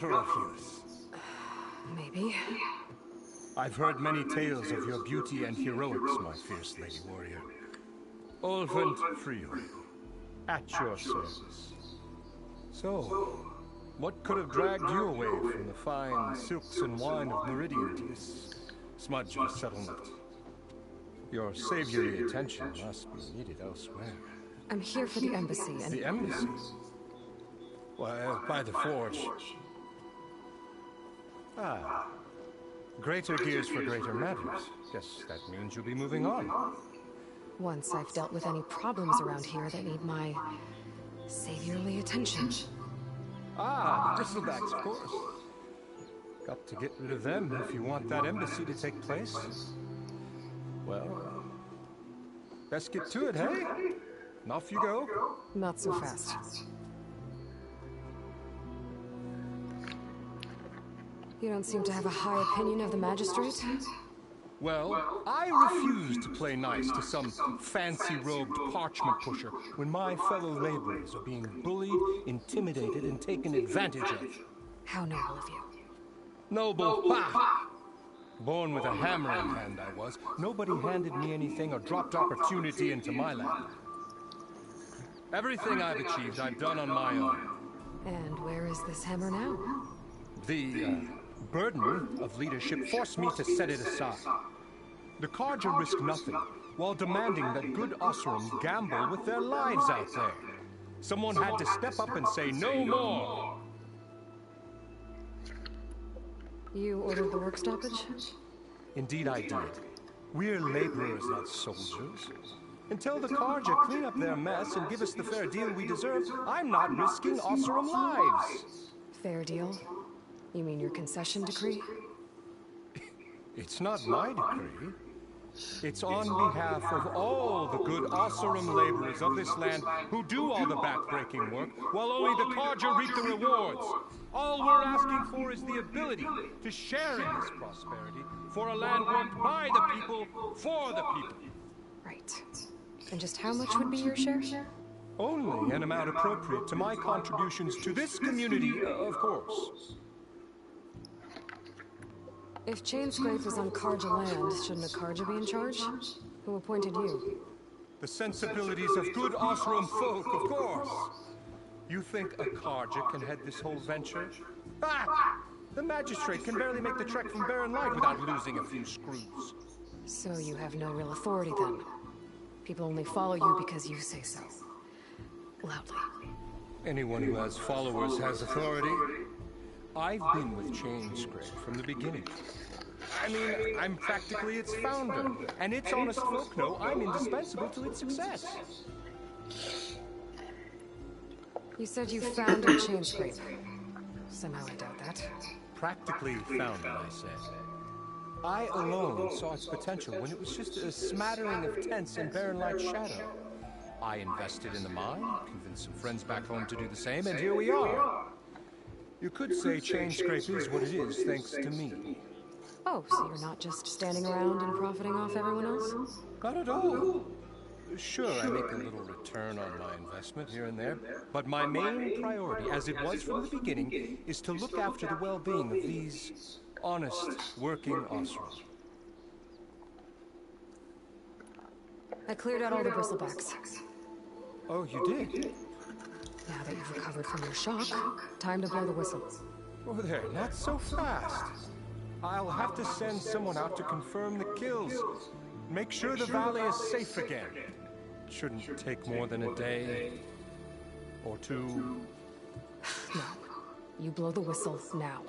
Refuse. Maybe. I've heard many tales of your beauty and heroics, my fierce lady warrior. Olvent Frio, at your service. So, what could have dragged you away from the fine silks and wine of Meridian to this smudge of a settlement? Your saviorly attention must be needed elsewhere. I'm here for the embassy and... The embassy? Well, by the forge. Ah. Greater gears for greater matters. Guess that means you'll be moving on. Once I've dealt with any problems around here that need my saviorly attention. Ah, the bristlebacks, of course. Got to get rid of them if you want that embassy to take place. Well, best get to it, hey? And off you go. Not so fast. You don't seem to have a high opinion of the magistrate? Well, I refuse to play nice to some fancy-robed parchment pusher when my fellow laborers are being bullied, intimidated, and taken advantage of. How noble of you. Noble? Ha! Born with a hammer in hand, I was. Nobody handed me anything or dropped opportunity into my lap. Everything I've achieved, I've done on my own. And where is this hammer now? The burden of leadership forced me to set it aside. The Carja risk nothing, while demanding that good Oseram gamble with their lives out there. Someone had to step up and say no more. You ordered the work stoppage? Indeed I did. We're laborers, not soldiers. Until the Carja clean up their mess and give us the fair deal we deserve, I'm not risking Oseram lives. Fair deal? You mean your concession decree? It's not my decree. It's on behalf of all the good Oseram laborers of this land who do all the back-breaking work, while only the Carja reap the rewards. All we're asking for is the ability to share in this prosperity for a land worked by the people, for the people. Right. And just how much would be your share? Only an amount appropriate to my contributions to this community, of course. If Chainscrape is on Carja land, shouldn't a Carja be in charge? Who appointed you? The sensibilities of good Oseram folk, of course. You think a Carja can head this whole venture? Ah! The magistrate can barely make the trek from Barren Light without losing a few screws. So you have no real authority then? People only follow you because you say so. Loudly. Anyone who has followers has authority. I've been with Chainscrape from the beginning. I mean, I'm practically its founder, and its honest folk know I'm indispensable to its success. You said you founded Chainscrape. Somehow I doubt that. Practically founded, I said. I alone saw its potential when it was just a smattering of tents in Barren Light shadow. I invested in the mine, convinced some friends back home to do the same, and here we are. You could say Chainscrape is what it is thanks to me. Oh, so you're not just standing around and profiting off everyone else? Not at all. Sure, I make a little return on my investment here and there, but my main priority, as it was from the beginning, is to look after the well-being of these honest, working Oseram. I cleared out all the bristlebacks. Oh, you did? Now that you've recovered from your shock, time to blow the whistle. Oh there, not so fast. I'll have to send someone out to confirm the kills. Make sure the valley is safe again. It shouldn't take more than a day or two. No. You blow the whistle now.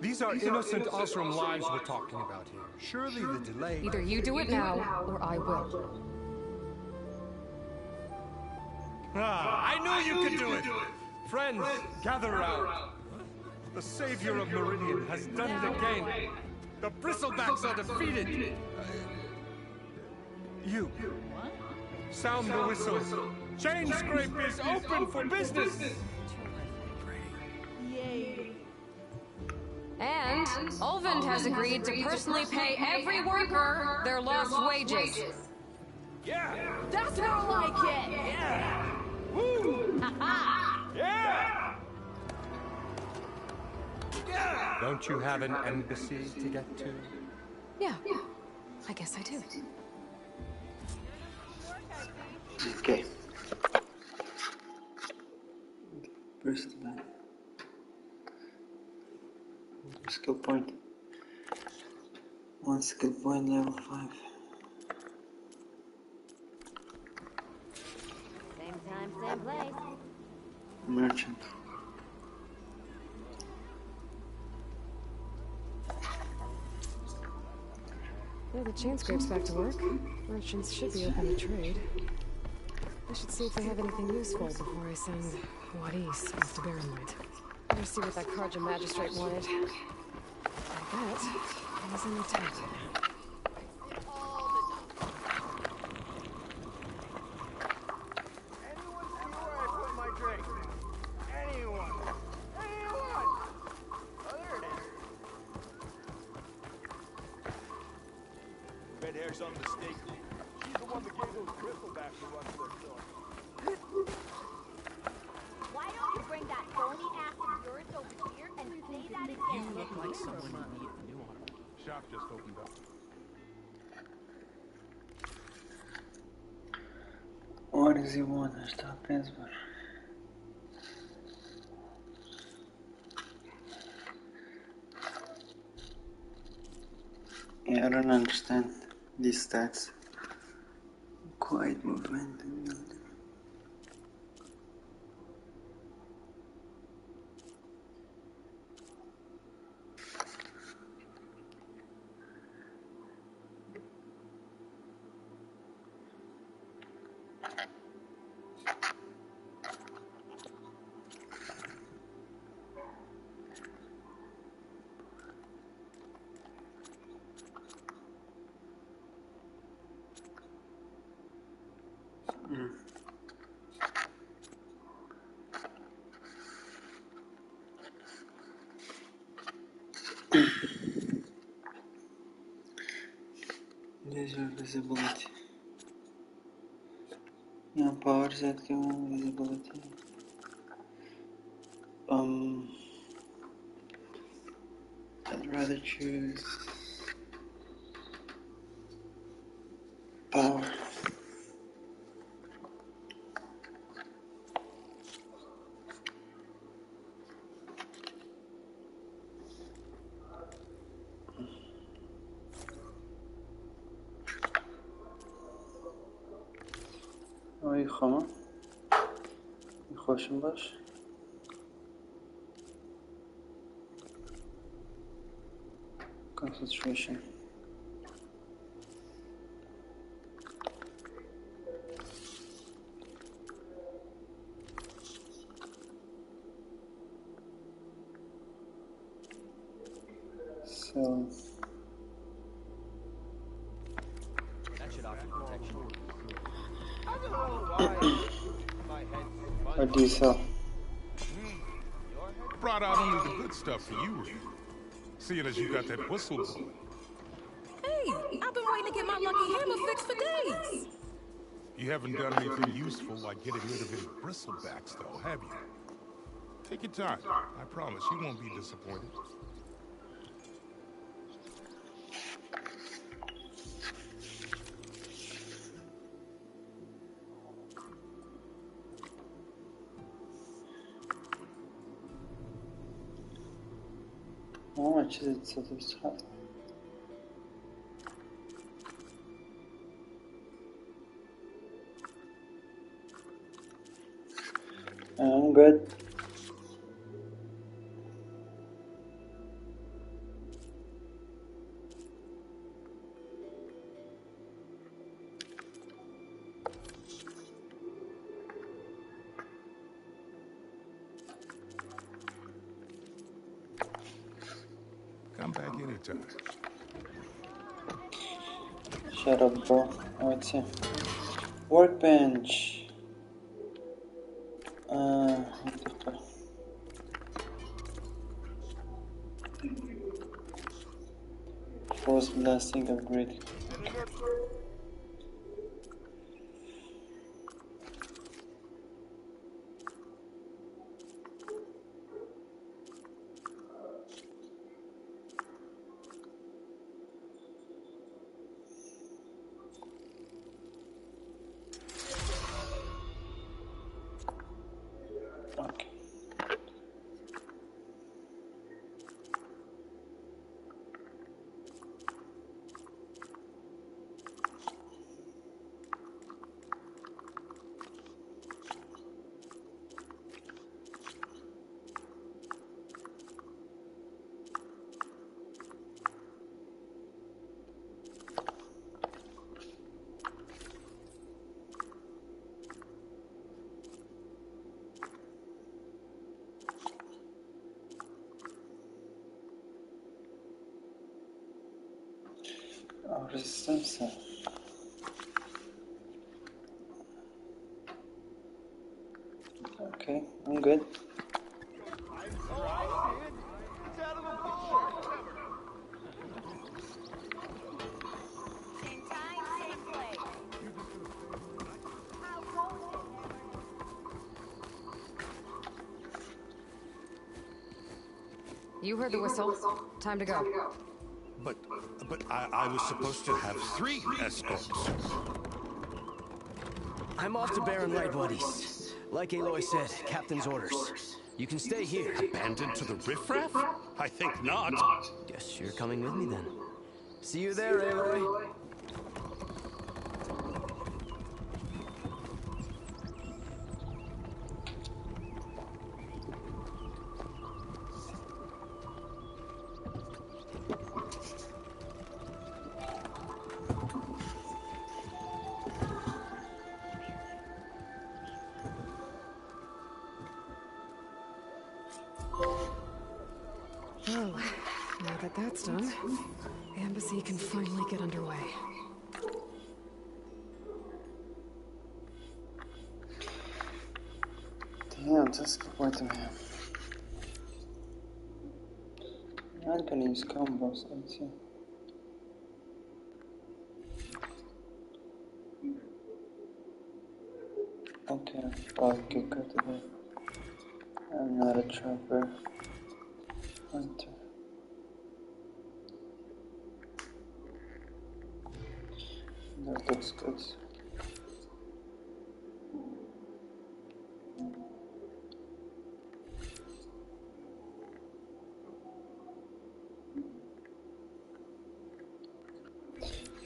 These are innocent Oseram lives we're talking about here. Surely the delay... Either you do it now, or I will. Ah, I knew you could do it! Friends, gather around. The savior of Meridian has done it again. The bristlebacks are defeated. You. Sound the whistle. Chainscrape is open for business. Yay. And Olvent has agreed to personally pay every worker their lost wages. Yeah. That's more like it. Yeah. Woo. Ha-ha. Yeah. Don't you have an embassy to get to? Yeah, I guess I do. Okay. First line. Skill point. 1 skill point, level 5. Same time, same place. Merchant. Yeah, the chain scrape's back to work. Merchants should be open to trade. I should see if they have anything useful before I send Wadis off to Barrenlight. Better see what that Karja magistrate wanted. I bet he was in the tavern. Anyone see where I put my drink? Anyone? Anyone? Oh, there it is. Red hair's on the stake. She's the one that gave those bristlebacks a run for their sword. Why don't you bring that bony ass of yours over here and say that again? You look like someone in need of new armor. Shop just opened up. What does he want? Stop Pittsburgh. Yeah, I don't understand these stats. Quiet movement and building. There's your visibility. Yeah, power set visibility. I'd rather choose power. آی خواهم خوشم باش concentration so That should offer protection. I don't know why my head's fun. what do you sell? Your head? Brought out only the good stuff for you, Reed. Seeing as you got that whistle blowing. Hey, I've been waiting to get my lucky hammer fixed for days. You haven't done anything useful like getting rid of any bristlebacks, though, have you? Take your time. I promise you won't be disappointed. How much is it so this hot? I'm good. Come back anytime. Shut up, bro. What is it? Workbench. What the fuck? Force blasting upgrade. Oh, resistance. Okay, I'm good. Oh, I see it. It's out of the bowl. Same time, same place. How goes it, Hammer? You heard the whistle. Time to go. But I was supposed to have 3 escorts. I'm off to Baron Light, buddies. Like Aloy said, Captain's orders. You can stay here. Abandoned to the riffraff? I think not. Guess you're coming with me then. See you there, Aloy. Well, now that that's done, the embassy can finally get underway. Damn, just какой-то man. I'm gonna use combos, let's see. Okay, I'll get good today. I'm not a trapper. Hunter. That looks good.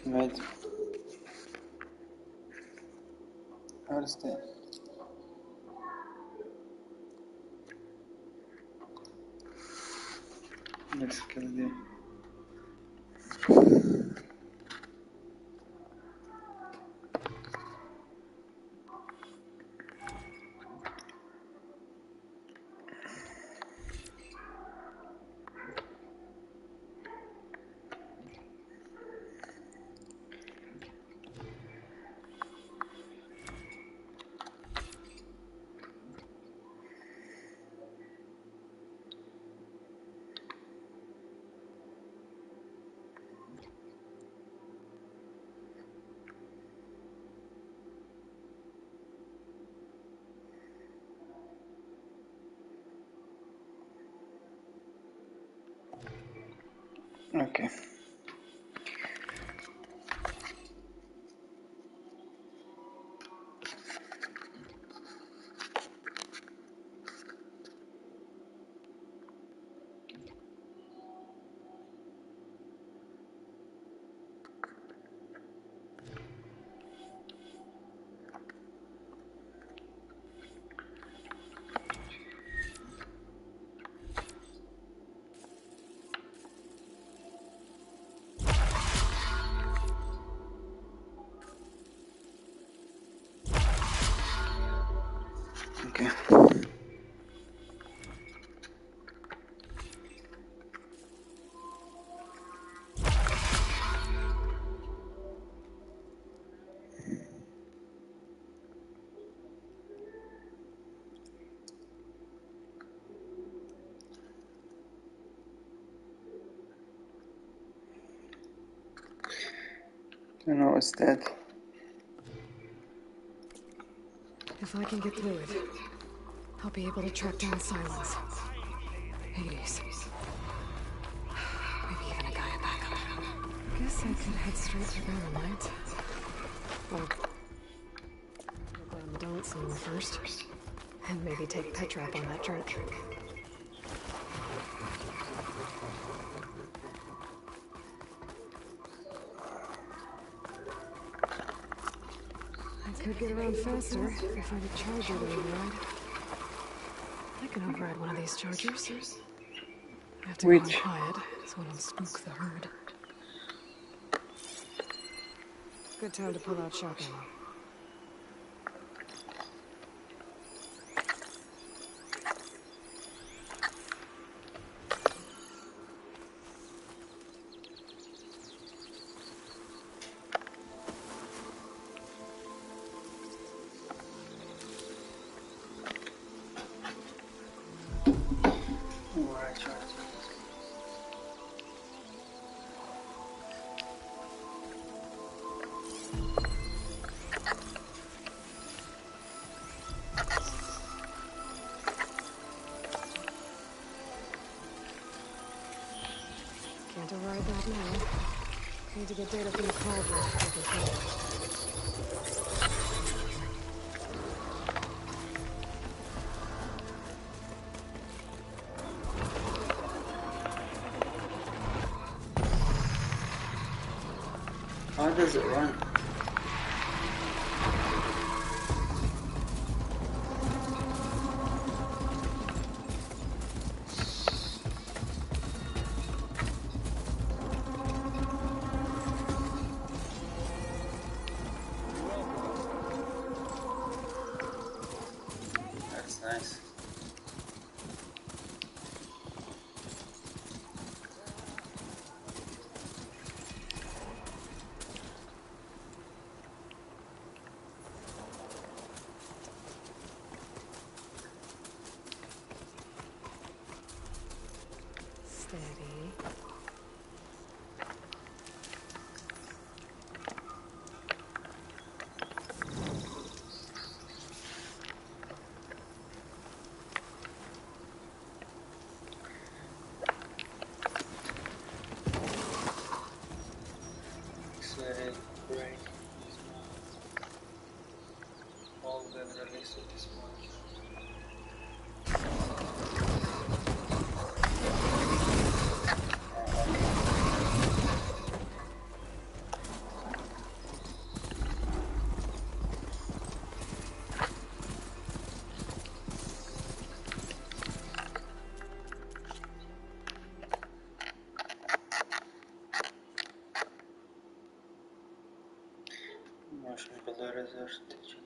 Mid. How's that? Let's kill them. Okay. Okay. I know it's dead. If I can get through it, I'll be able to track down Silence. Hades. Maybe even a guy back up. Guess I could head straight to Baron Light. Well, go on the dance room first. And maybe take Petrap on that drink. I could get around faster if I find a charger to override. I can override one of these chargers. I have to go Which? quiet, so I don't spook the herd. Good time to pull out shock ammo. Can't override that now. Need to get data from the cauldron for control. How does it run? That's nice. Steady. Accelerate break. All then release of this module. Motion below resource station.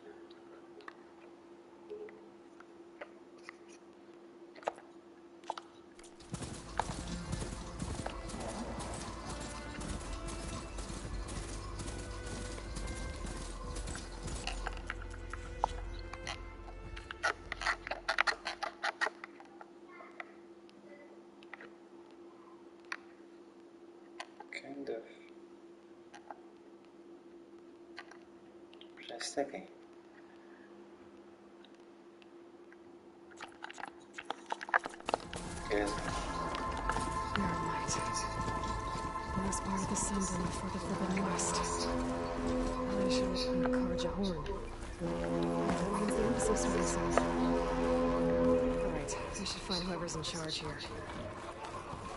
Kind of. Press OK. Yes. Baronite. The last part of the symbol for the Forbidden West. I should encourage a horn. That means the emphasis will be some. Alright, I should find whoever's in charge here.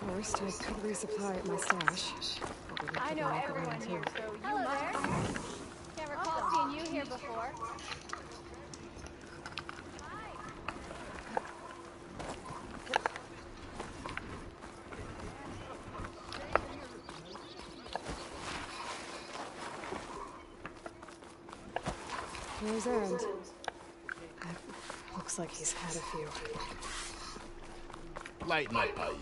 First, I could resupply at my stash. I know everyone here, so you must. Can't recall seeing you here before. Where's Erend? Looks like he's had a few. Lighten up, buddy.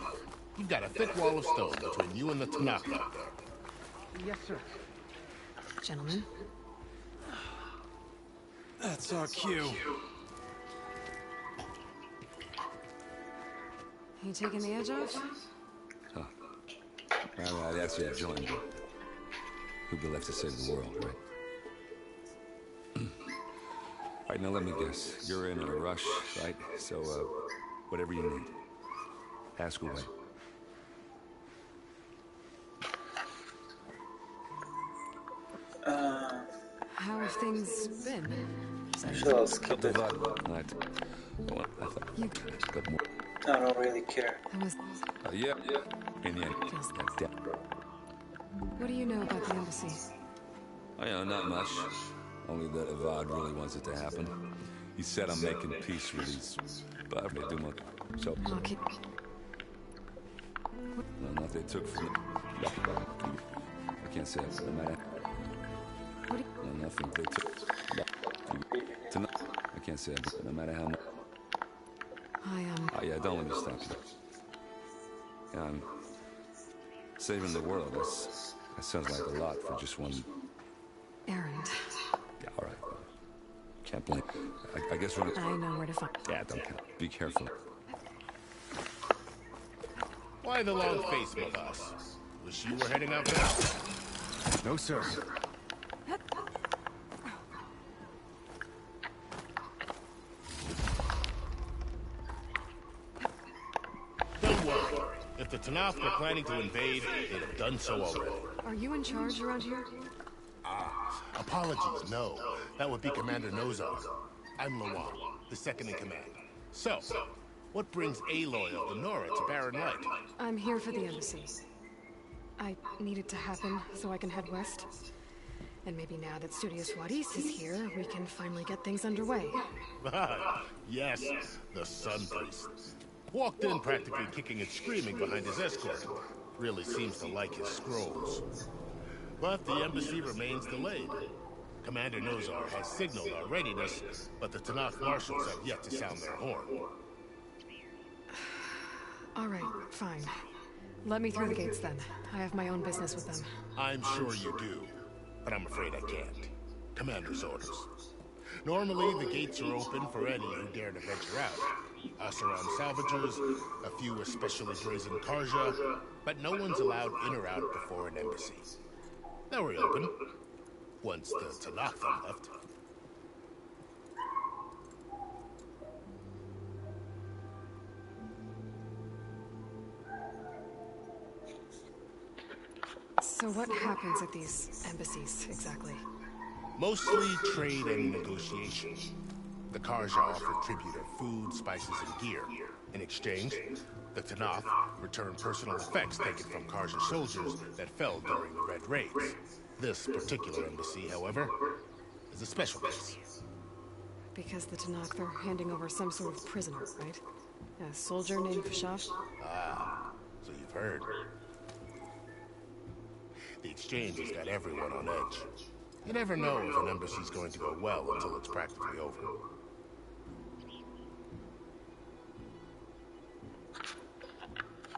You've got a thick wall of stone between you and the Tanaka. Yes, sir. Gentlemen? That's our cue. You taking the edge off? Huh. Right, that's it, join me. Who'd be left to save the world, right? Alright, now let me guess. You're in a rush, right? So, whatever you need. Ask away. How have things been? Sure, I'll skip it. I thought You... but more. I don't really care. That was... Yeah. In the end, Just- that's dead. What do you know about the embassy? Oh, yeah, not much. Only that Avad really wants it to happen. He said I'm making peace with these... But they do much. So... I'll keep... No, not they took from me. I can't say it, no matter... What do No, nothing they took. Tonight, I can't say it, but no matter how much... Oh, yeah, don't let me stop you. Yeah, I'm... Saving the world, that sounds like a lot for just one... Erend. Yeah, all right. Can't blame. I guess we're... I know where to find... Yeah, don't count. Be careful. Why the long face with us? Wish you were heading out now. No, sir. Don't worry. If the Tanakh were planning to invade, they'd have done so already. Are you in charge around here? Apologies, no. That would be Commander Nozar. I'm Lawan, the second in command. So, what brings Aloy of the Nora to Barren Light? I'm here for the embassy. I need it to happen so I can head west. And maybe now that Studios Juarez is here, we can finally get things underway. Yes, the Sun Priest. Walked in practically kicking and screaming behind his escort. Really seems to like his scrolls. But the embassy remains delayed. Commander Nozar has signaled our readiness, but the Tanakh marshals have yet to sound their horn. All right, fine. Let me through the gates then. I have my own business with them. I'm sure you do, but I'm afraid I can't. Commander's orders. Normally, the gates are open for any who dare to venture out. Us around salvagers, a few especially brazen Karja, but no one's allowed in or out before an embassy. Now we're open, once the Tanakh are left. So what happens at these embassies, exactly? Mostly trade and negotiation. The Karja offer tribute of food, spices, and gear. In exchange, the Tanakh return personal effects taken from Karja soldiers that fell during the Red Raids. This particular embassy, however, is a special case. Because the Tanakh, they're handing over some sort of prisoner, right? A soldier named Fashav? Ah, so you've heard. The exchange has got everyone on edge. You never know if an embassy's going to go well until it's practically over.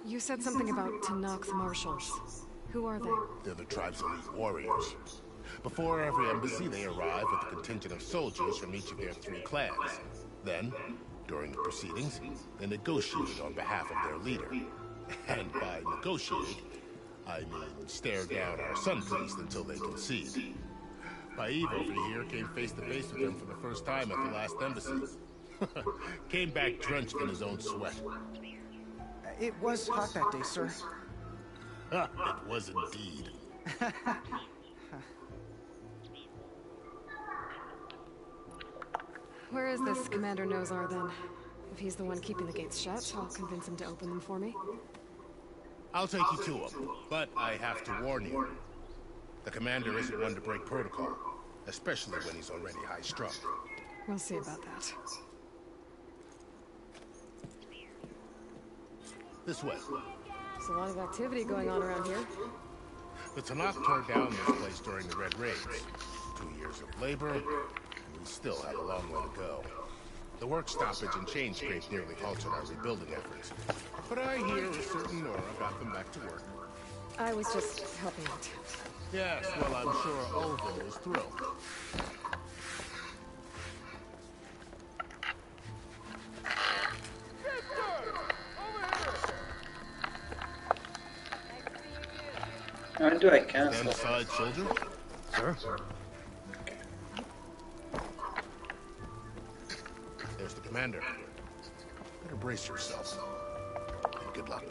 You said something about Tanakh's marshals. Who are they? They're the tribe's elite warriors. Before every embassy, they arrive with a contingent of soldiers from each of their 3 clans. Then, during the proceedings, they negotiate on behalf of their leader. And by negotiate, I mean stare down our Sun Priest until they concede. Baib over here came face to face with him for the first time at the last embassy. Came back drenched in his own sweat. It was hot that day, sir. It was indeed. Where is this Commander Nozar, then? If he's the one keeping the gates shut, I'll convince him to open them for me. I'll take you to him, but I have to warn you. The commander isn't one to break protocol, especially when he's already high-strung. We'll see about that. This way. There's a lot of activity going on around here. The Tanakh tore down this place during the Red Raids. 2 years of labor, and we still have a long way to go. The work stoppage and chain scrape nearly halted our rebuilding efforts. But I hear a certain Nora got them back to work. I was just helping out. Yes, well, I'm sure Olvin was thrilled. How do I cancel? Stand aside, soldier. Sir? There's the commander. Better brace yourself. And good luck.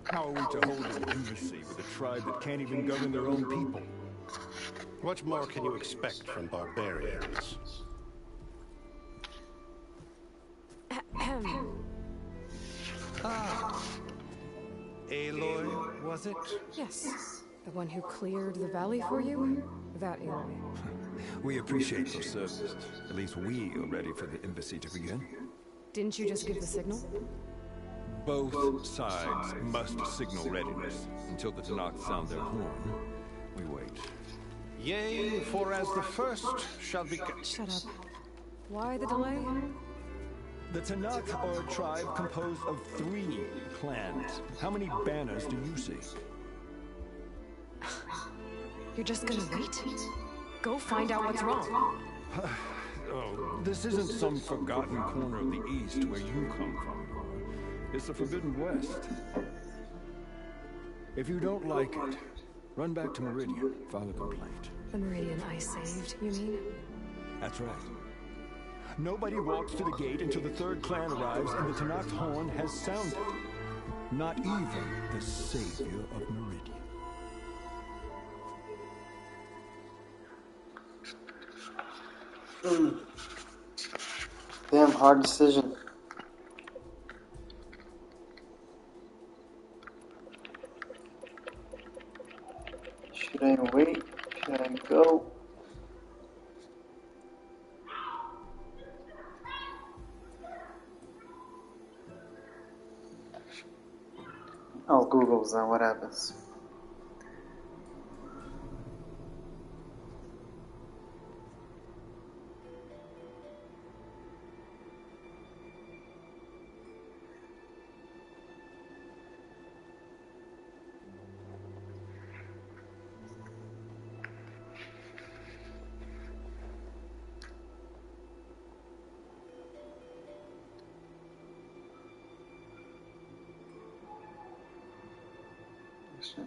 How are we to hold an embassy with a tribe that can't even govern their own people? What more can you expect from barbarians? Aloy, was it? Yes. The one who cleared the valley for you? That Aloy. We appreciate your service. At least we are ready for the embassy to begin. Didn't you just give the signal? Both sides must signal readiness. Until the Tanakh sound their horn, we wait. Yea, for as the first shall be... Shut up. Why the delay? The Tanakh are a tribe composed of 3 clans. How many banners do you see? You're just gonna wait? Go find out what's wrong. Oh, this isn't some forgotten corner of the East where you come from, Nora. It's the Forbidden West. If you don't like it, run back to Meridian, file a complaint. The Meridian I saved, you mean? That's right. Nobody walks to the gate until the third clan arrives and the Tanakh horn has sounded. Not even the savior of Meridian. Damn, hard decision. Should I wait? Should I go? I'll Google that, what happens.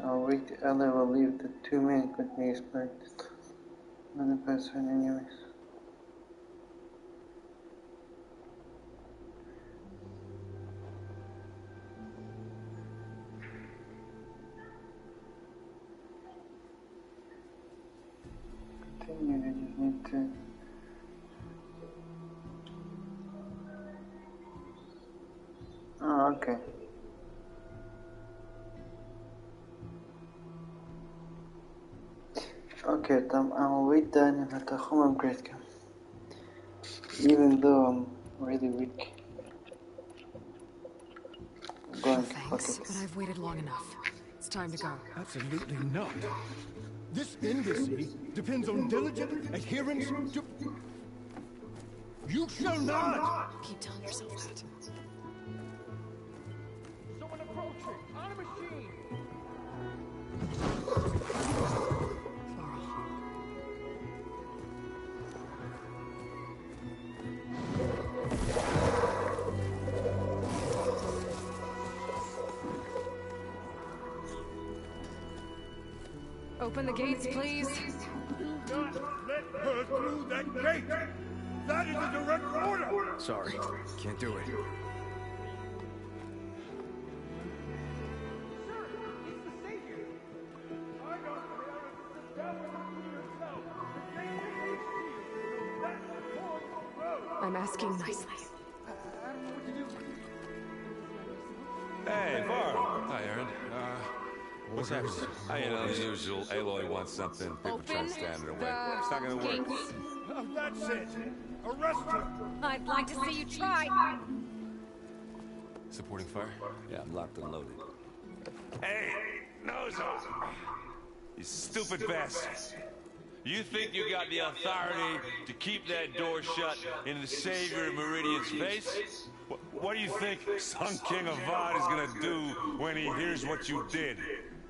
I'll wait. The Aloy will leave the 2 men could be expected. Another person, anyways. Continue. I just need to. Oh, okay. Okay, I'll wait then at the home upgrade camp. Even though I'm really weak. I'm going to Thanks, but I've waited long enough. It's time to go. Absolutely not. This embassy depends on diligent adherence to... You shall not! Keep telling yourself that. Someone approaching! On a machine! Open the gates, please. Do not let her through that gate! That is a direct order! Sorry, can't do it. I'm asking nicely. Hey, Var. Hi, Aaron. What's happening? You know, the usual. Aloy wants something. People try to stand in her way. It's not gonna work. That's it! Arrest her! I'd like to see you try. Supporting fire? Yeah, I'm locked and loaded. Hey, nose off! You stupid bastard! You think you got the authority to keep that door shut in the savior of Meridian's face? What do you think Sun King Avad is gonna do when he hears what you did?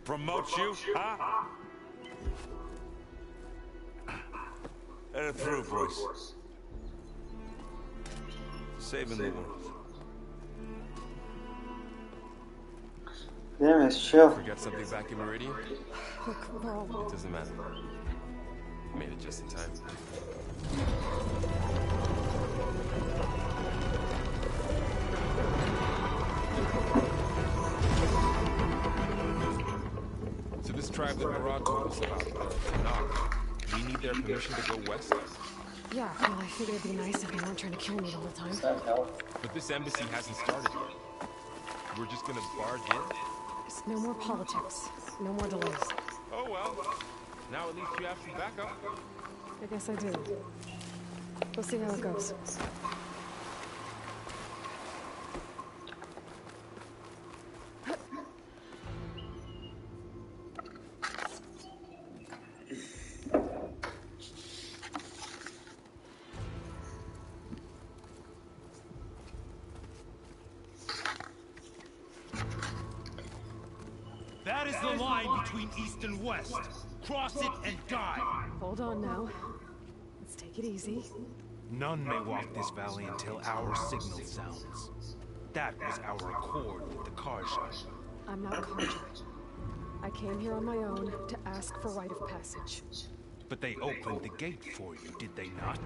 Promote you, huh? Let it through, boys. Saving the world. Damn, it's chill. Forgot something back in Meridian? Look, we're all... It doesn't matter. Made it just in time. So this tribe that Marad told us about, Tanakh, we need their permission to go west? Yeah, well, I figured it'd be nice if they weren't trying to kill me the whole time. But this embassy hasn't started yet. We're just gonna barge in? There's no more politics. No more delays. Oh well. Now at least you have some backup. I guess I do. We'll see how it goes. That is the line between East and West. Cross it and die. Hold on now. Let's take it easy. None may walk this valley until our signal sounds. That was our accord with the Karja. I'm not Karja. I came here on my own to ask for rite of passage. But they opened the gate for you, did they not?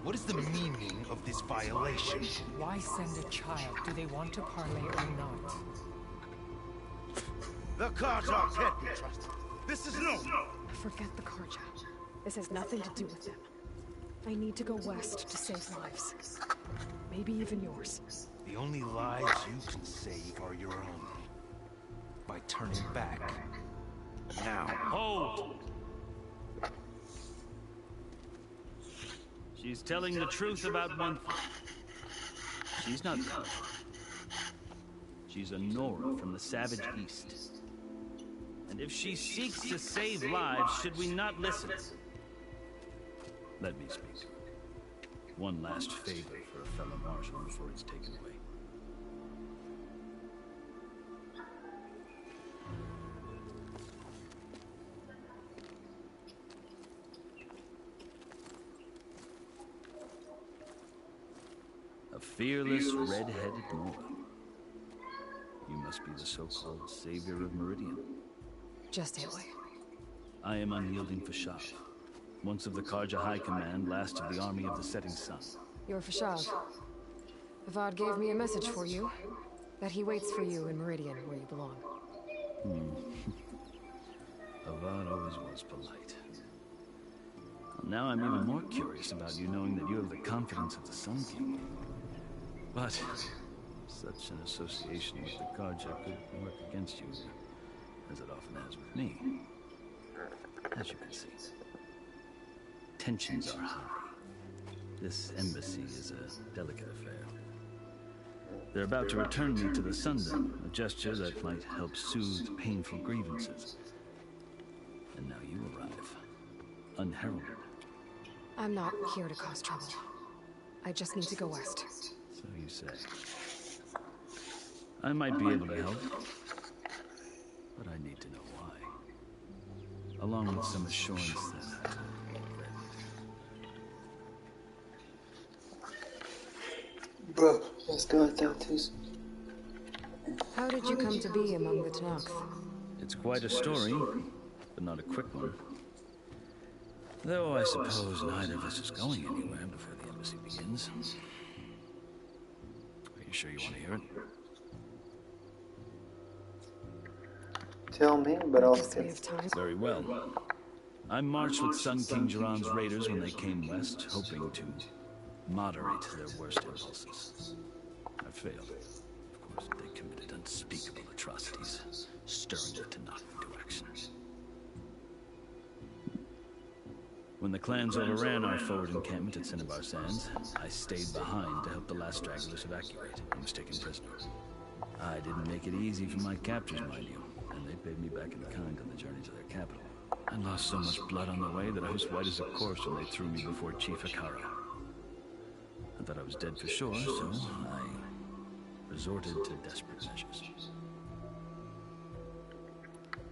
What is the meaning of this violation? Why send a child? Do they want to parley or not? The Carja can't be trusted. This is no. Forget the Carja. This has nothing to do with them. I need to go west to save lives. Maybe even yours. The only lives you can save are your own. By turning back. Now. Hold! She's telling the truth about one thing. She's not Carja. She's a Nora from the Savage East. And if she seeks to save lives, should we not listen? Let me speak. One last favor for a fellow marshal before he's taken away. A fearless, red-headed Nora. You must be the so-called savior of Meridian. Just Aloy. I am unyielding Fashav. Once of the Carja High Command, last of the army of the setting sun. You're Fashav. Avad gave me a message for you. That he waits for you in Meridian, where you belong. Avad always was polite. Now I'm even more curious about you knowing that you have the confidence of the Sun King. But such an association with the Carja could work against you, as it often has with me. As you can see, tensions are high. This embassy is a delicate affair. They're about to return me to the Sundom, a gesture that might help soothe painful grievances. And now you arrive, unheralded. I'm not here to cause trouble. I just need to go west. So you say. I might be able to help, but I need to know why. Along with some assurance that Bro, let's go with that, please. How did you come to be among the Tanakh? it's quite a story, but not a quick one. Though I suppose neither of us is going anywhere before the embassy begins. Are you sure you want to hear it? Tell me, but I'll skip. Very well. I marched with Sun King Jiran's raiders when they came west, hoping to moderate their worst impulses. I failed. Of course, they committed unspeakable atrocities, stirring the Tanakh into action. When the clans overran our forward encampment at Cinnabar Sands, I stayed behind to help the last stragglers evacuate and was taken prisoner. I didn't make it easy for my captors, mind you, and they paid me back in kind on the journey to their capital. I lost so much blood on the way that I was white as a corpse when they threw me before Chief Hikara. I thought I was dead for sure, so I resorted to desperate measures.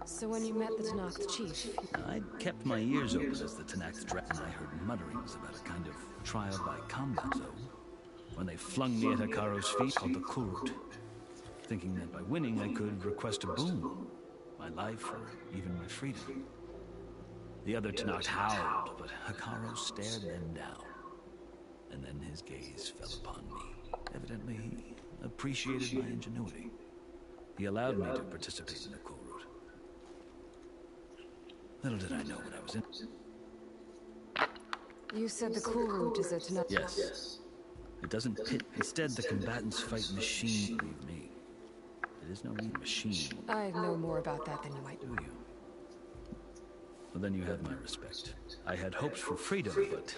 So when you met the Tanakh chief... I'd kept my ears open as the Tanakh's dragged, and I heard mutterings about a kind of trial by combat zone. When they flung me at Hikaro's feet called the Kurut, thinking that by winning I could request a boon. My life or even my freedom. The other Tanakh howled, but Hikaro stared them down. And then his gaze fell upon me. Evidently, he appreciated my ingenuity. He allowed me to participate in the Kurut. Little did I know what I was in. You said the Kurut is a Tanakh... Yes. It doesn't pit. Instead, the combatants fight machine, believe me. It is no machine. I know more about that than you might. Do you? Well, then you have my respect. I had hopes for freedom, but...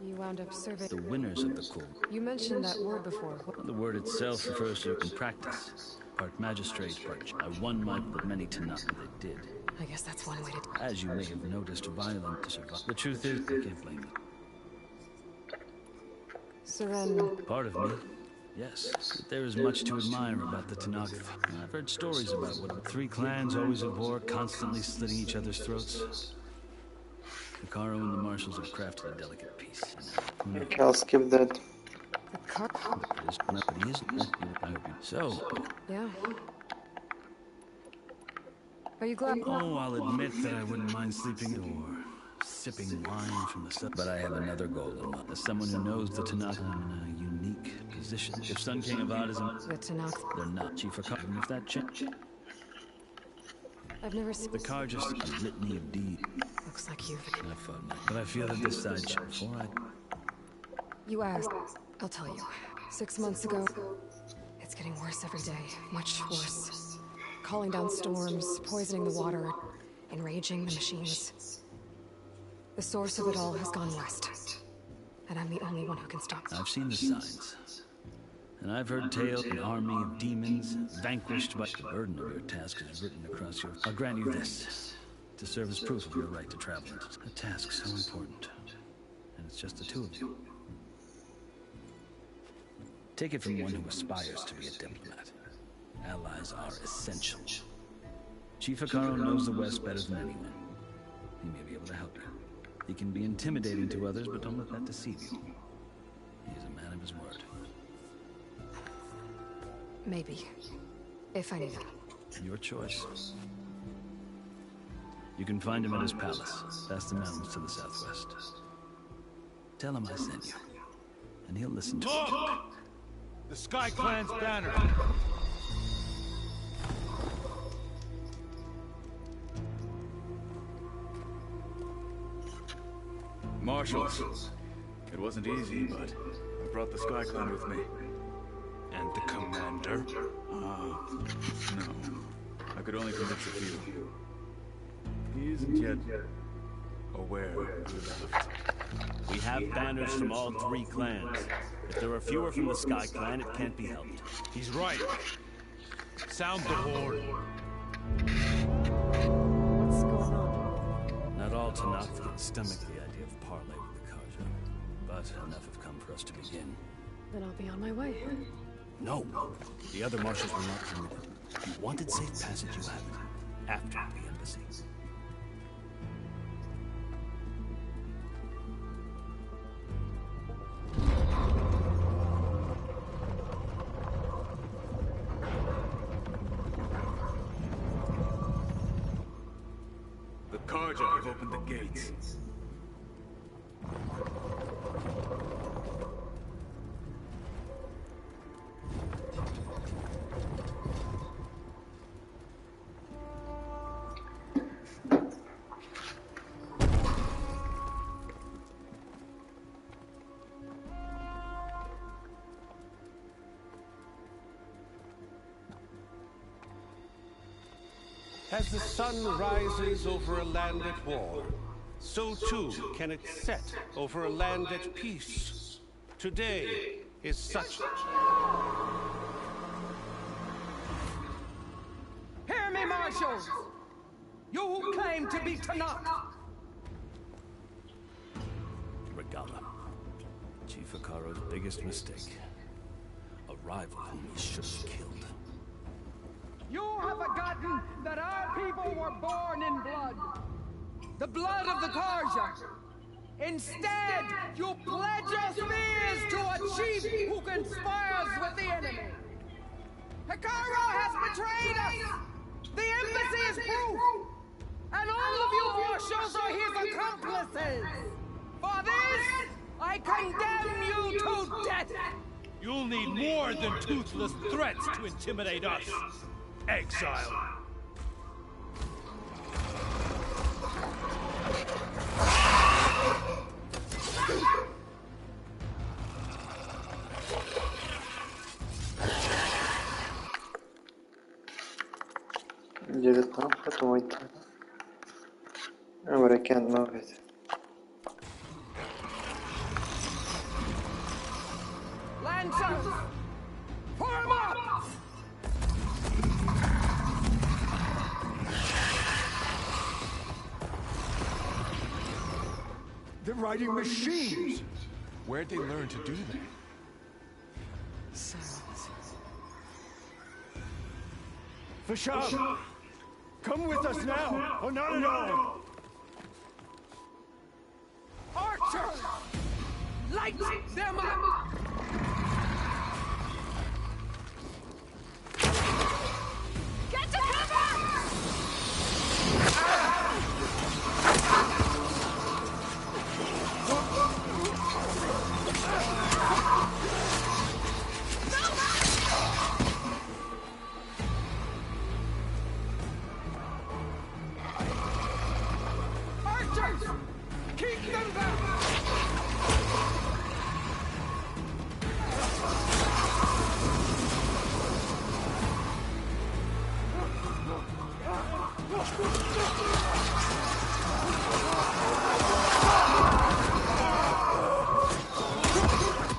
You wound up serving... The winners of the Kurut. You mentioned that word before. The word itself refers to in practice. Part magistrate, part... I won my... but many Tanakh they did. I guess that's one way to... As you may have noticed, violent to survive. The truth is, I can't blame them. So then... Part of me, yes. But there is much to admire about the Tanakh. I've heard stories about what three clans always at war, constantly slitting each other's throats. Hikaro and the marshals have crafted a delicate peace. Okay, I'll skip that. So... Yeah. Are you glad? Oh, I'll admit that I wouldn't mind sleeping or sipping wine from the sun. But I have another goal in mind. As someone who knows the Tanakh, I'm in a unique position. If Sun King of Odd isn't... The Tanakh. They're not Chief of Even if that change. I've never seen... The car just a litany of deeds. Looks like you've... I've fought many. But I feel that this side should... Before I... You asked. I'll tell you. 6 months ago... It's getting worse every day. Much worse. Calling down storms, poisoning the water, enraging the machines. The source of it all has gone west. And I'm the only one who can stop it. I've seen the signs. And I've heard tales of an army of demons vanquished by the burden of your task is written across your... I'll grant you this, to serve as proof of your right to travel. A task so important. And it's just the two of you. Take it from one who aspires to be a diplomat. Allies are essential. Chief Hikaru knows the West better than anyone. He may be able to help you. He can be intimidating to others, but don't let that deceive you. He is a man of his word. Maybe. If I need it. Your choice. You can find him at his palace, past the mountains to the southwest. Tell him I sent you, and he'll listen to you. The Sky Clan's banner! Marshals. It wasn't easy, but I brought the Sky Clan with me. And the commander? No. I could only convince a few. He isn't yet aware who left. We have banners from all 3 clans. If there are fewer from the Sky Clan, it can't be helped. He's right. Sound the horn. What's going on? Not all Tanakh can stomach the idea of parley with the Karja, but enough have come for us to begin. Then I'll be on my way. No, the other marshals will not permit it. If you wanted safe passage, you have it. After the embassy. The Karja have opened the gates. As the sun rises over a land at war, so too can it set over a land at peace. Today is such... Hear me, marshals! You who claim to be Tanakh! Regala. Chief Hikaru's biggest mistake. A rival whom he should have killed. You have forgotten that our people were born in blood. The blood of the Karja. Instead, you pledge your spears to a chief who conspires with the enemy. Hikaru has betrayed us! The embassy is proof! And all of you marshals are his accomplices! For this, I condemn you to death! You'll need more than toothless threats to intimidate us. Exile. Direttamente muito. Agora can't move it. Lancers! Form up! They're riding machines! Where'd they learn to do that? Vasham! Come with us now, or not at all! Archers! Light them up! Get to cover!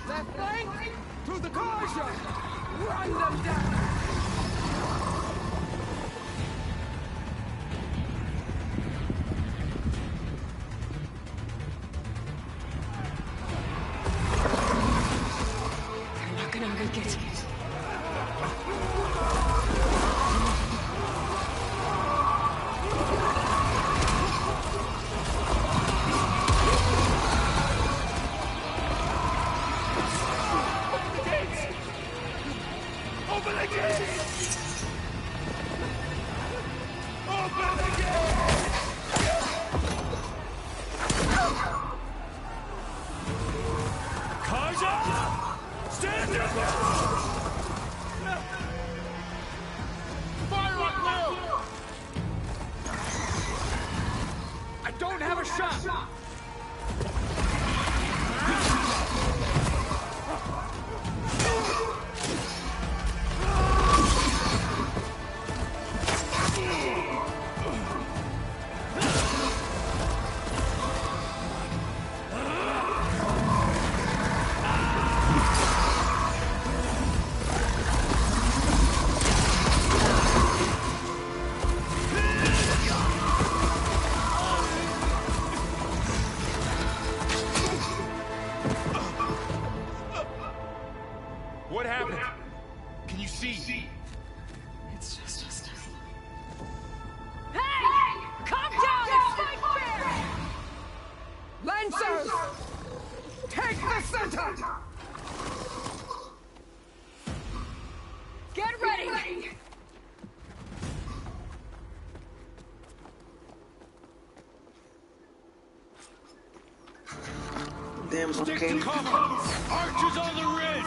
Left flank to the Karja! Run them down! They're not gonna make it. Open the gates! Open the gates! Kaja! Stand up! Fire on Will! I don't have a shot! What happened? Can you see? It's just us. Hey! Come down and fight fair! Lancers! Take the center! Get ready! Damn, Stick okay. to cover! Archers on the ridge!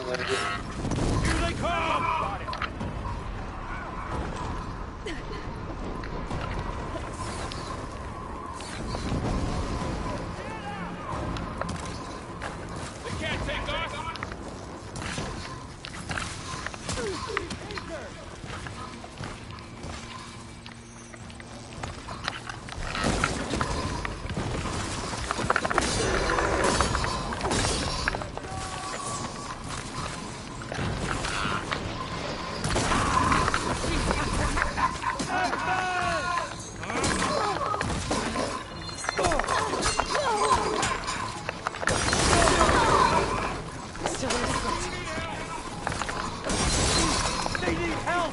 Here they come! They can't take us! Still in foot. They need help!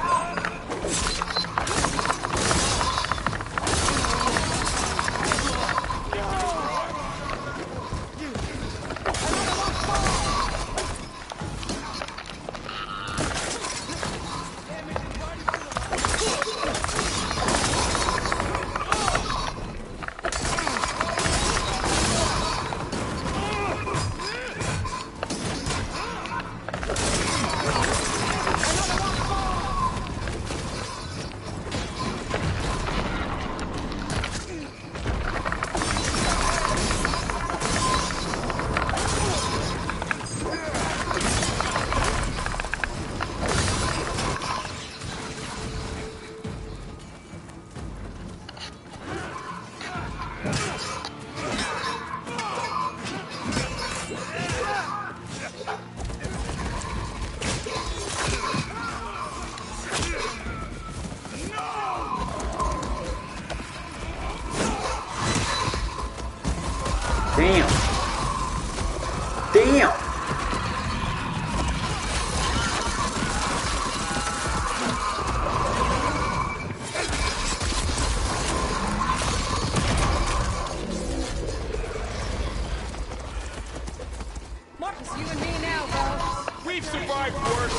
Damn. Damn. Marcus, you and me now, bro. We've survived worse!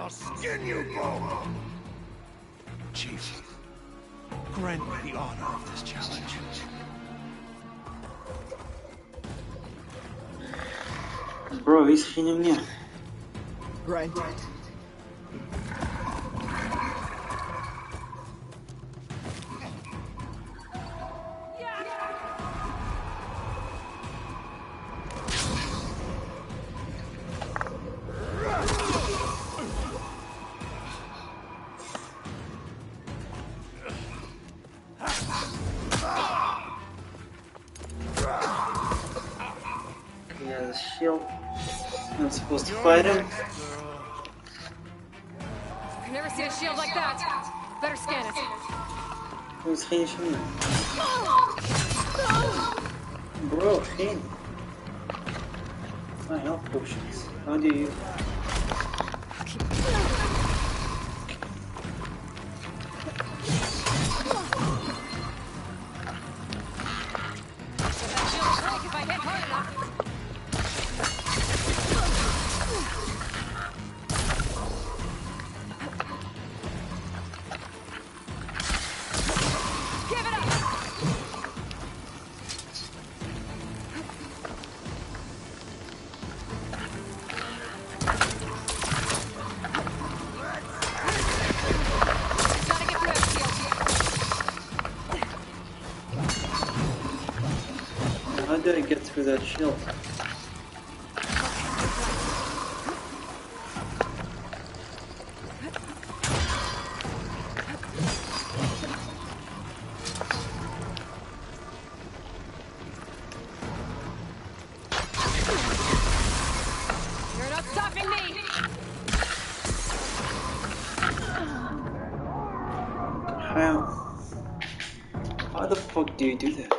I'll skin you both! Chief, grant me the honor of this challenge. Bro, искренне мне. Granted. He has a shield. I'm supposed to fight him. I've never seen a shield like that. Better scan it. Who's finishing me? Bro, Finn. My health potions. How do you? How do I get through that shield? You're not stopping me! How the fuck do you do that?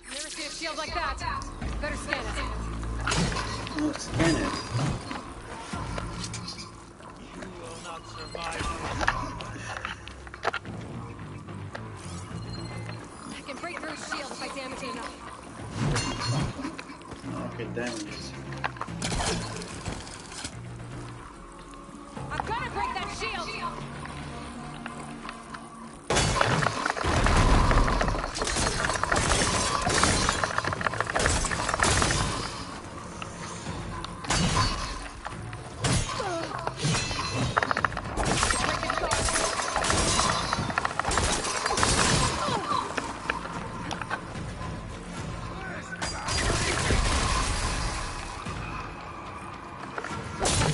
Never seen a shield like that. Better scan it. Oh, scan it. You will not survive. I can break through his shield if I damage it enough. Okay, damage. I'm gonna break that shield!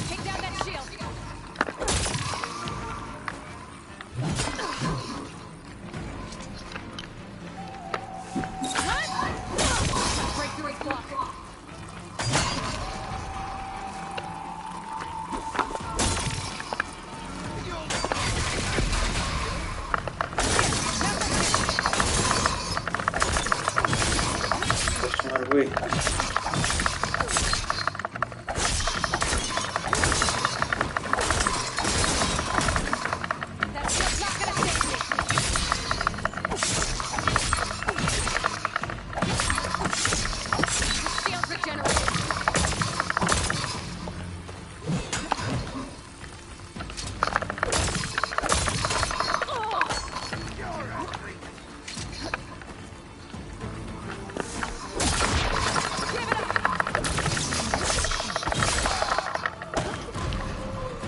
Take down that shield! Break through his block. Push my way. That shield's not gonna save me! Shield regenerated.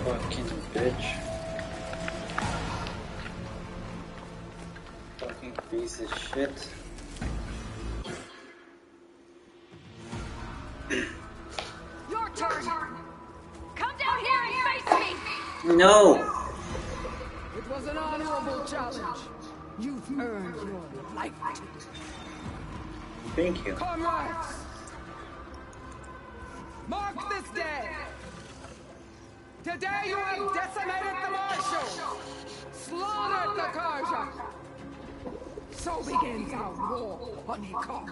Fucking bitch. Fucking piece of shit. Your turn! Come down here and face me! No! It was an honorable challenge. You've earned your life. Thank you. Comrades! Mark this day! Today you have decimated the Marshal! Slaughtered the Karja! So begins our war on Ikon.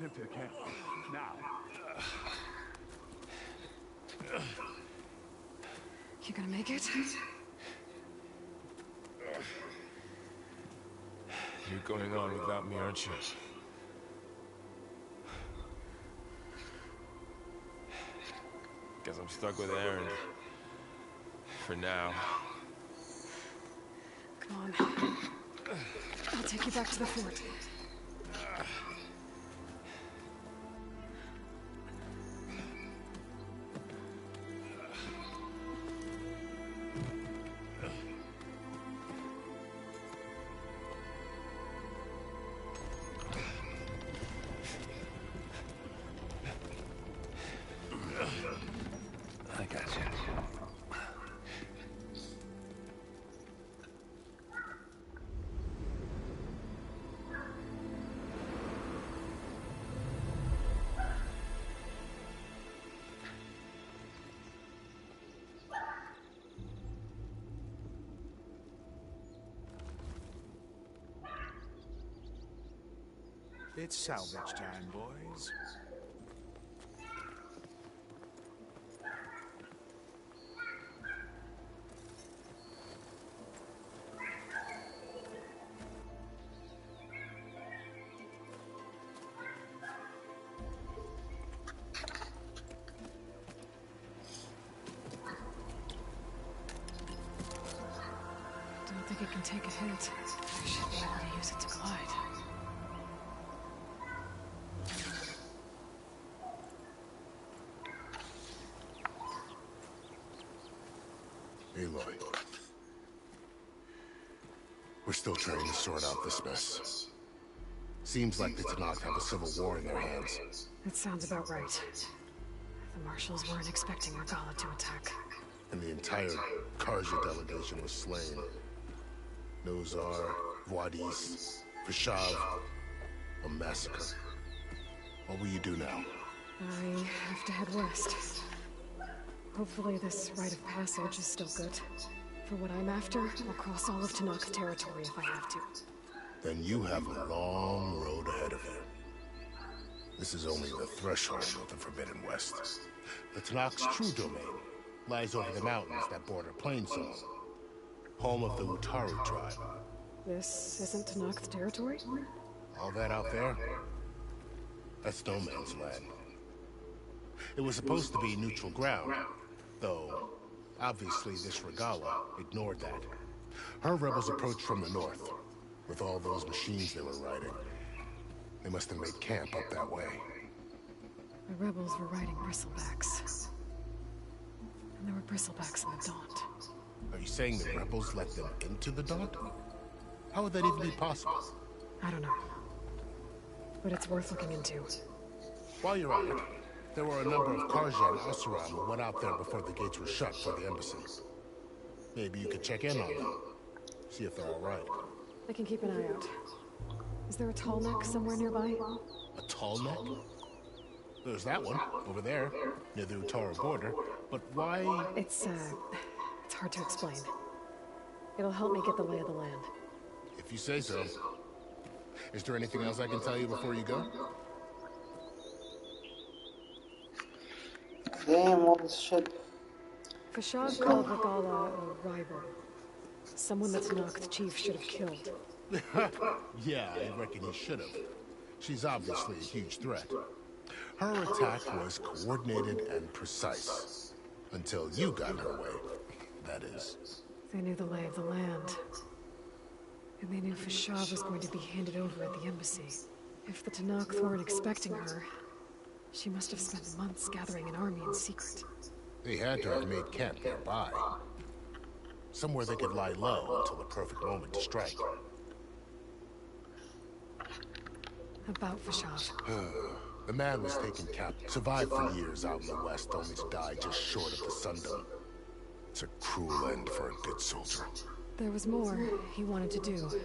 Get him to the camp. Now. You gonna make it? You're going on without me, aren't you? Guess I'm stuck with Aaron. For now. Come on. I'll take you back to the fort. I got you. It's salvage time, boys. Don't think it can take a hit. I should be able to use it to glide. Aloy. We're still trying to sort out this mess. Seems like the Tanakh have a civil war in their hands. That sounds about right. The marshals weren't expecting Regala to attack. And the entire Karja delegation was slain. Nozar, Wadis, Vashav, a massacre. What will you do now? I have to head west. Hopefully this rite of passage is still good. For what I'm after, I'll cross all of Tanakh territory if I have to. Then you have a long road ahead of you. This is only the threshold of the Forbidden West. The Tanakh's true domain lies over the mountains that border Plainsong, home of the Utaru tribe. This isn't Tanakh territory? All that out there? That's no man's land. It was supposed to be neutral ground, though obviously this Regala ignored that. Her rebels approached from the north, with all those machines they were riding. They must have made camp up that way. The rebels were riding bristlebacks. And there were bristlebacks in the Daunt. Are you saying the rebels let them into the Daunt? How would that even be possible? I don't know. But it's worth looking into. While you're at it, there were a number of Karja and Asuran who went out there before the gates were shut for the embassy. Maybe you could check in on them. See if they're alright. I can keep an eye out. Is there a tall neck somewhere nearby? A tall neck? There's that one, over there, near the Utaru border. But why... It's hard to explain. It'll help me get the lay of the land. If you say so. Is there anything else I can tell you before you go? Damn, all this shit. Fashav called Regala a rival. Someone that Tanakh the chief should have killed. Yeah, I reckon he should have. She's obviously a huge threat. Her attack was coordinated and precise. Until you got in her way, that is. They knew the lay of the land. And they knew Fashav was going to be handed over at the embassy. If the Tanakh weren't expecting her, she must have spent months gathering an army in secret. They had to have made camp nearby. Somewhere they could lie low until the perfect moment to strike. About Fashav. The man was taken captive, survived for years out in the west, only to die just short of the Sundom. It's a cruel end for a good soldier. There was more he wanted to do.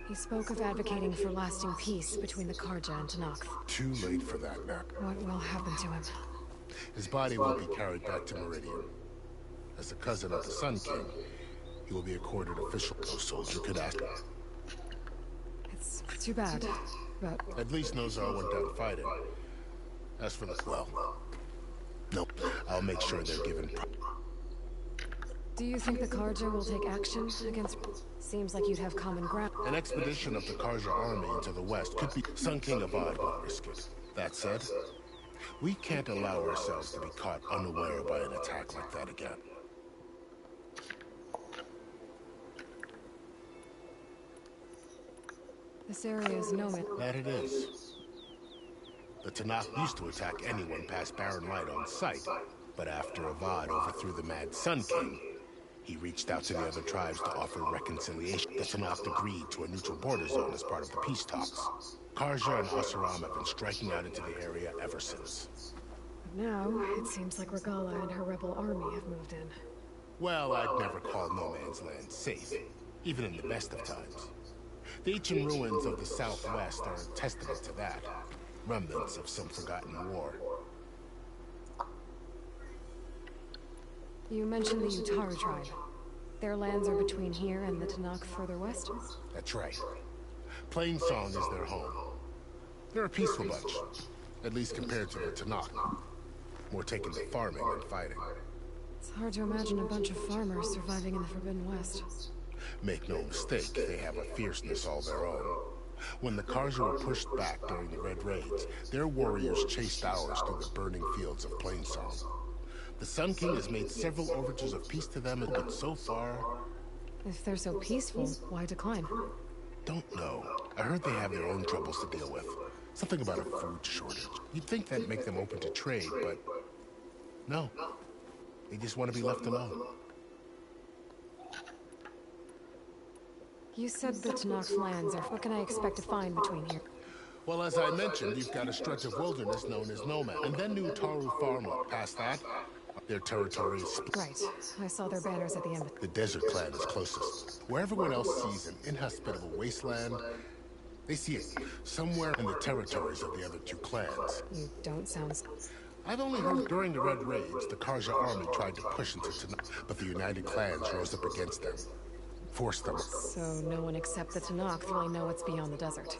He spoke of advocating for lasting peace between the Karja and Tanakh. Too late for that now. What will happen to him? His body will be carried back to Meridian. As the cousin of the Sun King, he will be accorded official. No soldier could ask. It's too bad. But... At least Nozar went down fighting. As for the... well... no, I'll make sure they're given... Do you think the Karja will take action against... Seems like you'd have common ground. An expedition of the Karja army into the west could be... Sun King Avad won't risk it. That said, we can't allow ourselves to be caught unaware by an attack like that again. This area is nomad. That it is. The Tanakh used to attack anyone past Barren Light on sight, but after Avad overthrew the Mad Sun King, he reached out to the other tribes to offer reconciliation. The Tanakh agreed to a neutral border zone as part of the peace talks. Karja and Oseram have been striking out into the area ever since. But now, it seems like Regala and her rebel army have moved in. Well, I'd never call no man's land safe, even in the best of times. The ancient ruins of the southwest are a testament to that. Remnants of some forgotten war. You mentioned the Utara tribe. Their lands are between here and the Tanakh further west? That's right. Plainsong is their home. They're a peaceful bunch, at least compared to the Tanakh. More taken to farming than fighting. It's hard to imagine a bunch of farmers surviving in the Forbidden West. Make no mistake, they have a fierceness all their own. When the Karja were pushed back during the Red Raids, their warriors chased ours through the burning fields of Plainsong. The Sun King has made several overtures of peace to them, but so far... If they're so peaceful, why decline? Don't know. I heard they have their own troubles to deal with. Something about a food shortage. You'd think that'd make them open to trade, but... no. They just want to be left alone. You said the Tanakh's lands are... What can I expect to find between here? Well, as I mentioned, you've got a stretch of wilderness known as Nomad, and then New Taru farmland. Past that, their territory is split. Right. I saw their banners at the end. The Desert Clan is closest. Where everyone else sees an inhospitable wasteland, they see it somewhere in the territories of the other two clans. You don't sound... I've only heard during the Red Raids, the Karja army tried to push into Tanakh, but the United Clans rose up against them. Forced them. So no one except the Tanakh really know what's beyond the desert.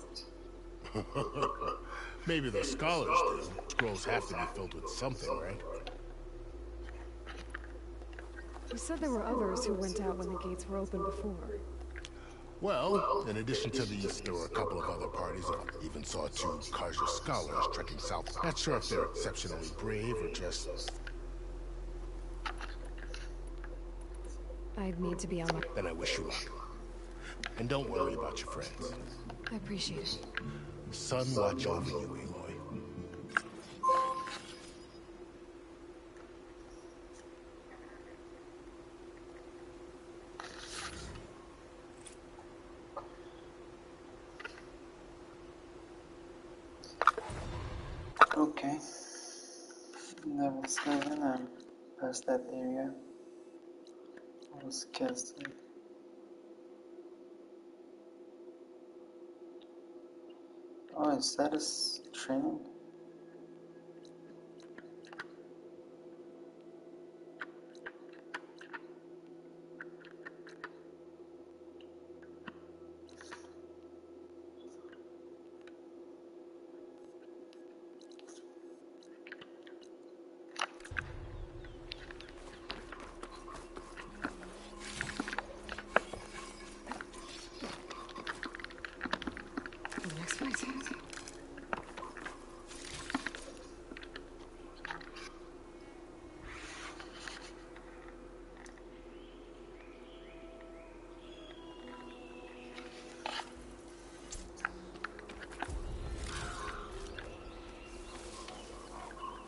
Maybe the scholars do. Scrolls have to be filled with something, right? You said there were others who went out when the gates were open before. Well, in addition to these, there were a couple of other parties. I even saw 2 Karja scholars trekking south. Not sure if they're exceptionally brave or just... I'd need to be on my... Then I wish you luck. And don't worry about your friends. I appreciate it. Sun watch over you, Aloy. Okay. Level 7, I'm past that area. I was casting. Oh, is that a train? Next fight.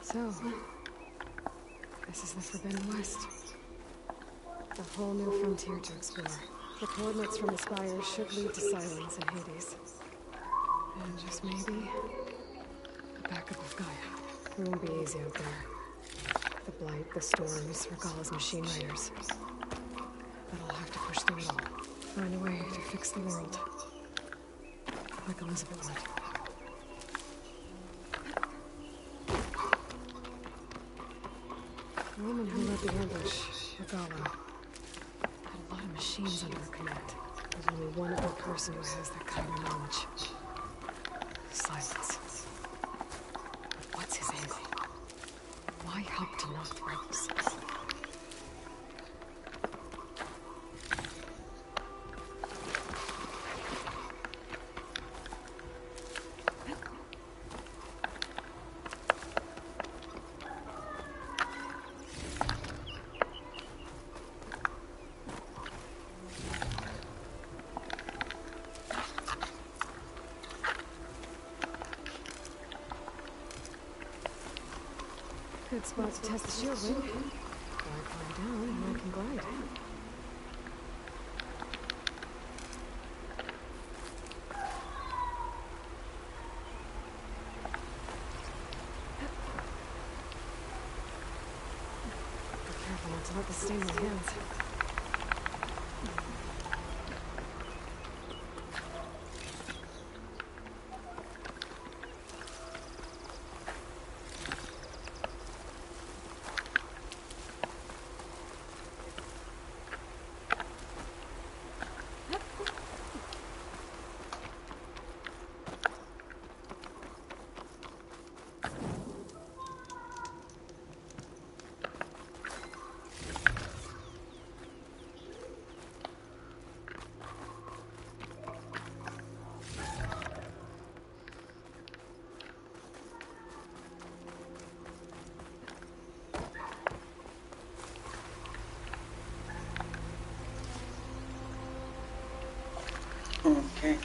So, this is the Forbidden West. A whole new frontier to explore. The coordinates from the spires should lead to Silence and Hades. And just maybe, the backup of Gaia. It won't be easy out there. The Blight, the Storms, Regala's machine riders. But I'll have to push through it all. Find a way to fix the world. Like Elizabeth would. The woman who led the ambush, Regala, had a lot of machines under her command. There's only one other person who has that kind of knowledge. Good spot to test the shield wing. Glide fly down and I can glide. Be careful not to let this stain my hands. Okay.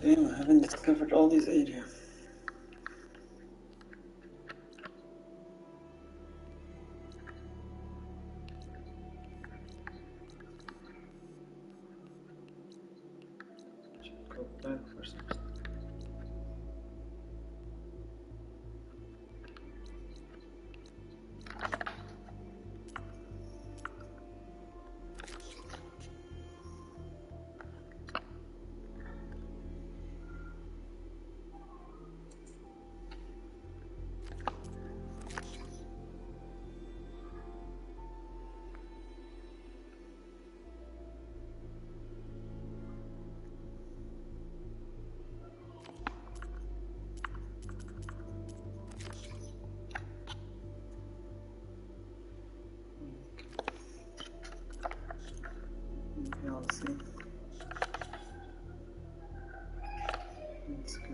Damn, I haven't discovered all these areas. Should go back for something. Okay, let's see. Let's go.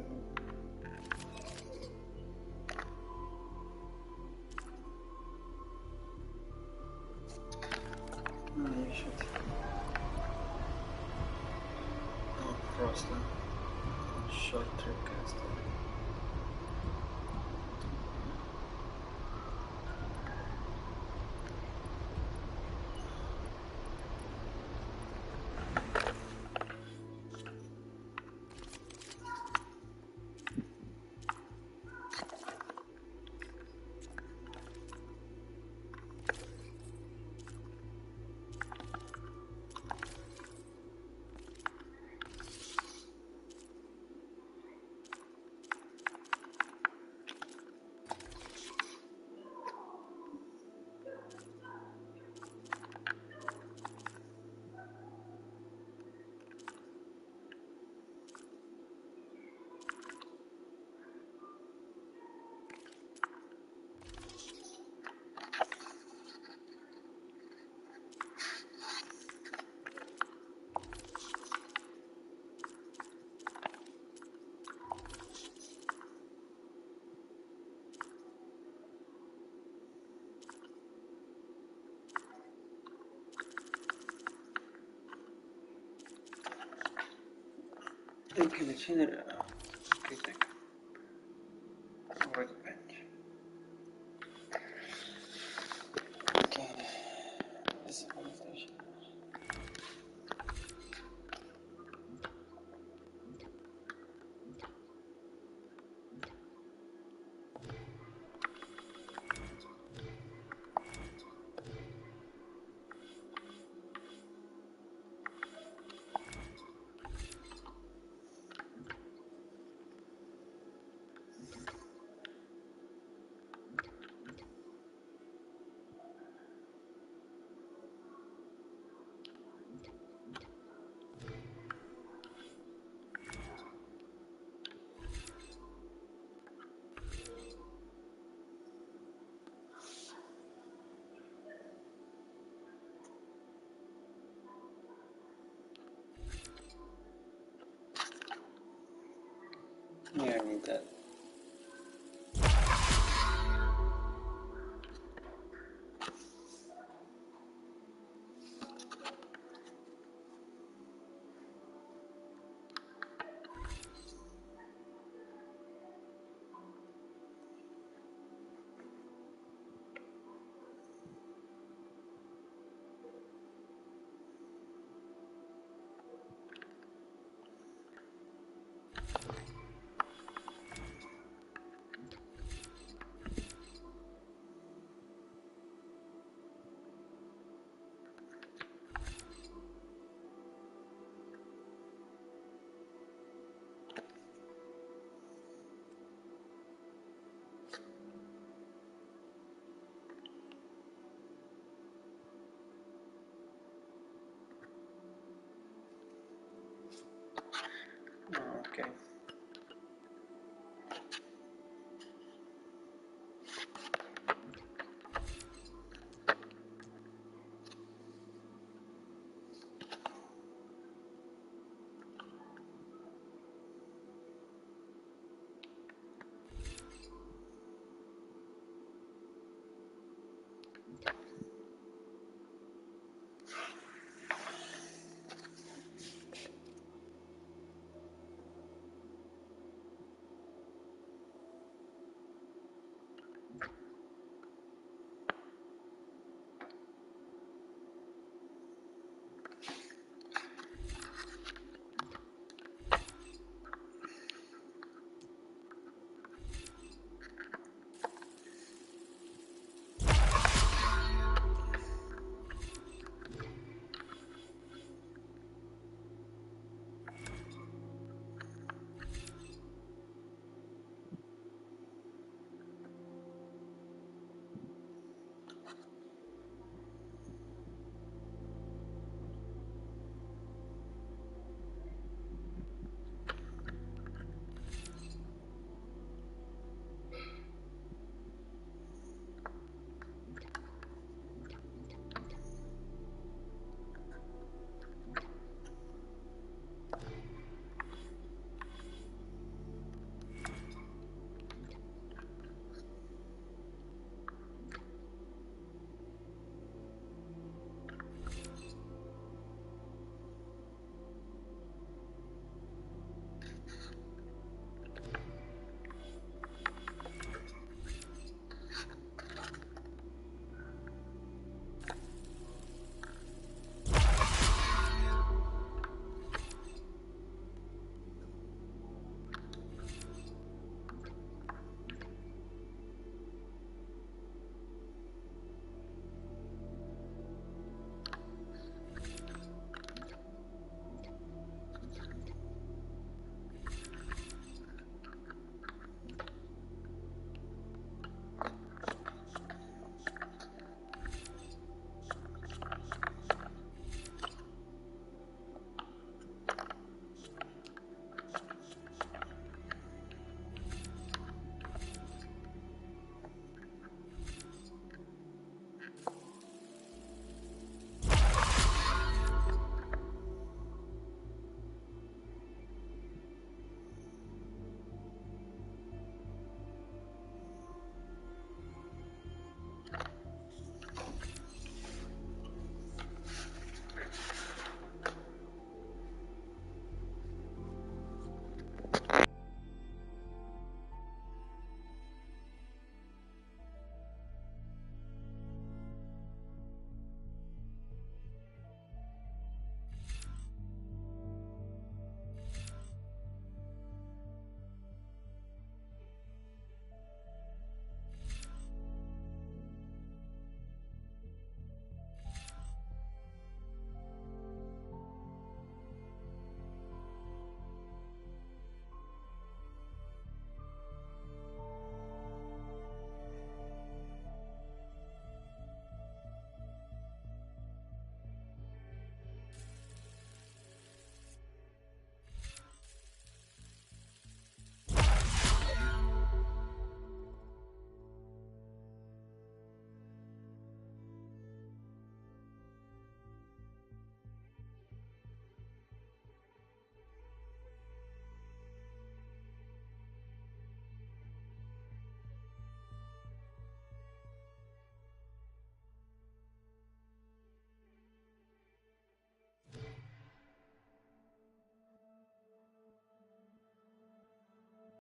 Oh, you should. Oh, Frostland. Shot through caster. Okay, the chinner. Workbench. Okay, this is one station. Yeah, I need that. Okay.